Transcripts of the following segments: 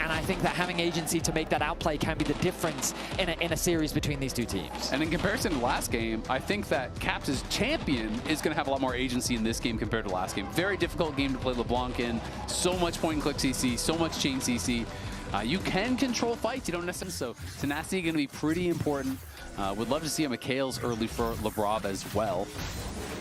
and I think that having agency to make that outplay can be the difference in a series between these two teams. And in comparison to last game, I think that Caps' champion is going to have a lot more agency in this game compared to last game. Very difficult game to play LeBlanc in. So much point-and-click CC, so much chain CC. You can control fights, you don't necessarily. So tenacity going to be pretty important. Would love to see a Mikhail's early for LeBrob as well.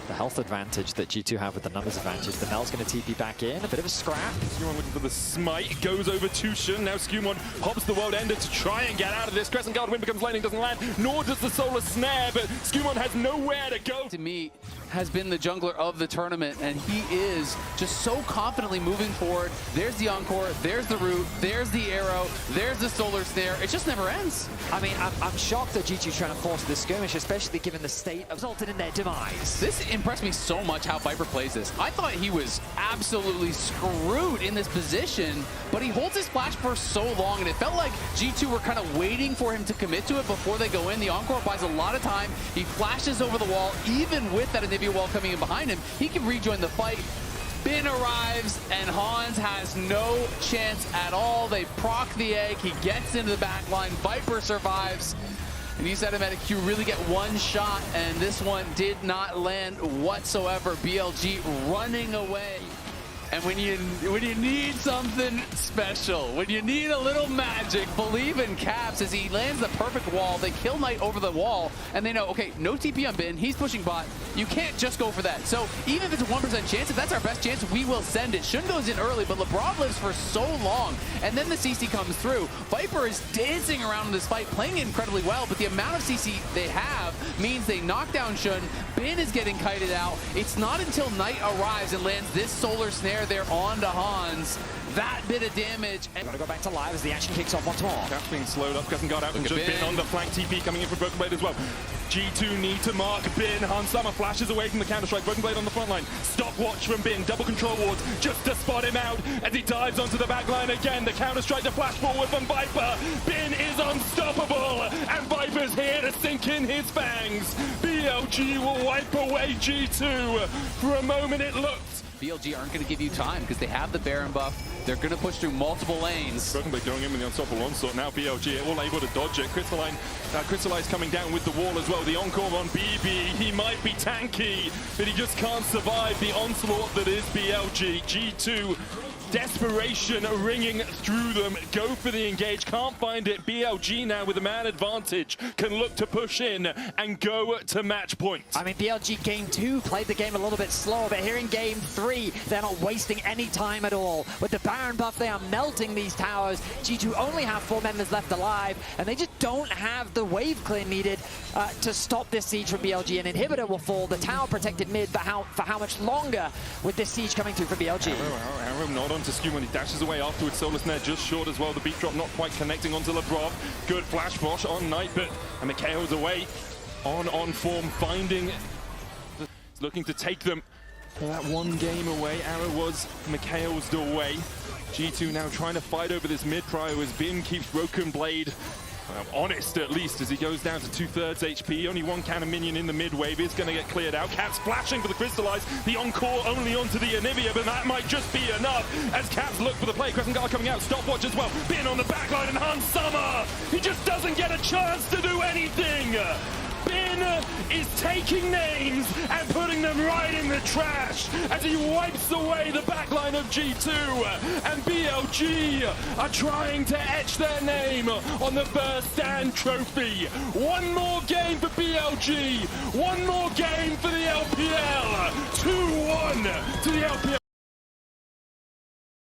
The health advantage that G2 have with the numbers advantage. The Mel's going to TP back in. A bit of a scrap. Skewmon looking for the smite. Goes over to Shun. Now Skewmon pops the world ender to try and get out of this. Crescent Guard win becomes lightning, doesn't land. Nor does the Solar Snare, but Skewmon has nowhere to go. To me, has been the jungler of the tournament, and he is just so confidently moving forward. There's the Encore, there's the root, there's the arrow, there's the Solar Snare. It just never ends. I mean, I'm shocked that G2 trying to force this skirmish, especially given the state resulted in their demise. This impressed me so much how Viper plays this. I thought he was absolutely screwed in this position, but he holds his flash for so long, and it felt like G2 were kind of waiting for him to commit to it before they go in. The Encore buys a lot of time. He flashes over the wall, even with that Anivia wall coming in behind him. He can rejoin the fight. Bin arrives, and Hans has no chance at all. They proc the egg. He gets into the back line. Viper survives. And you said, Medic, you really get one shot, and this one did not land whatsoever. BLG running away. And when you need something special, when you need a little magic, believe in Caps as he lands the perfect wall. They kill Knight over the wall, and they know, okay, no TP on Bin, he's pushing bot. You can't just go for that. So even if it's a 1% chance, if that's our best chance, we will send it. Shun goes in early, but LeBron lives for so long, and then the CC comes through. Viper is dancing around in this fight, playing incredibly well, but the amount of CC they have means they knock down Shun. Bin is getting kited out. It's not until Knight arrives and lands this Solar Snare there on to Hans. That bit of damage. And Gotta go back to live as the action kicks off once more. Caps being slowed up, Crescent Guard out, and just Bin on the flank. TP coming in from Broken Blade as well. G2 need to mark Bin. Hans Summer flashes away from the Counter-Strike. Broken Blade on the front line. Stopwatch from Bin. Double control wards just to spot him out as he dives onto the back line again. The Counter-Strike, the flash forward from Viper. Bin is unstoppable, and Viper's here to sink in his fangs. BLG will wipe away G2. For a moment it looked. BLG aren't going to give you time because they have the Baron buff. They're going to push through multiple lanes. Broken Blade going in with the unstoppable onslaught. Now BLG all able to dodge it. Crystallize coming down with the wall as well. The Encore on BB. He might be tanky, but he just can't survive the onslaught that is BLG. G2. Desperation ringing through them. Go for the engage. Can't find it. BLG now with a man advantage can look to push in and go to match point. I mean, BLG game 2 played the game a little bit slower, but here in game 3, they're not wasting any time at all. With the Baron buff, they are melting these towers. G2 only have 4 members left alive, and they just don't have the wave clear needed to stop this siege from BLG. An inhibitor will fall. The tower protected mid, but for how much longer with this siege coming through from BLG? Arrow not onto Skewmon. He dashes away afterwards. Solar Snare just short as well. The beat drop not quite connecting onto LeBron. Good flash bosh on Knight, but Mikhail's away. On form, finding. Looking to take them that one game away. Arrow was Mikhail's away. G2 now trying to fight over this mid prio as Bin keeps Broken Blade honest at least as he goes down to 2/3 HP. Only one counter minion in the mid wave is going to get cleared out. Caps flashing for the Crystallize. The Encore only onto the Anivia, but that might just be enough as Caps look for the play. Crescent Guard coming out. Stopwatch as well. Bin on the backline, and Hans Summer. He just doesn't get a chance to do anything. Bin is taking names and putting them right in the trash as he wipes away the backline of G2, and BLG are trying to etch their name on the first stand trophy. One more game for BLG, one more game for the LPL, 2-1 to the LPL.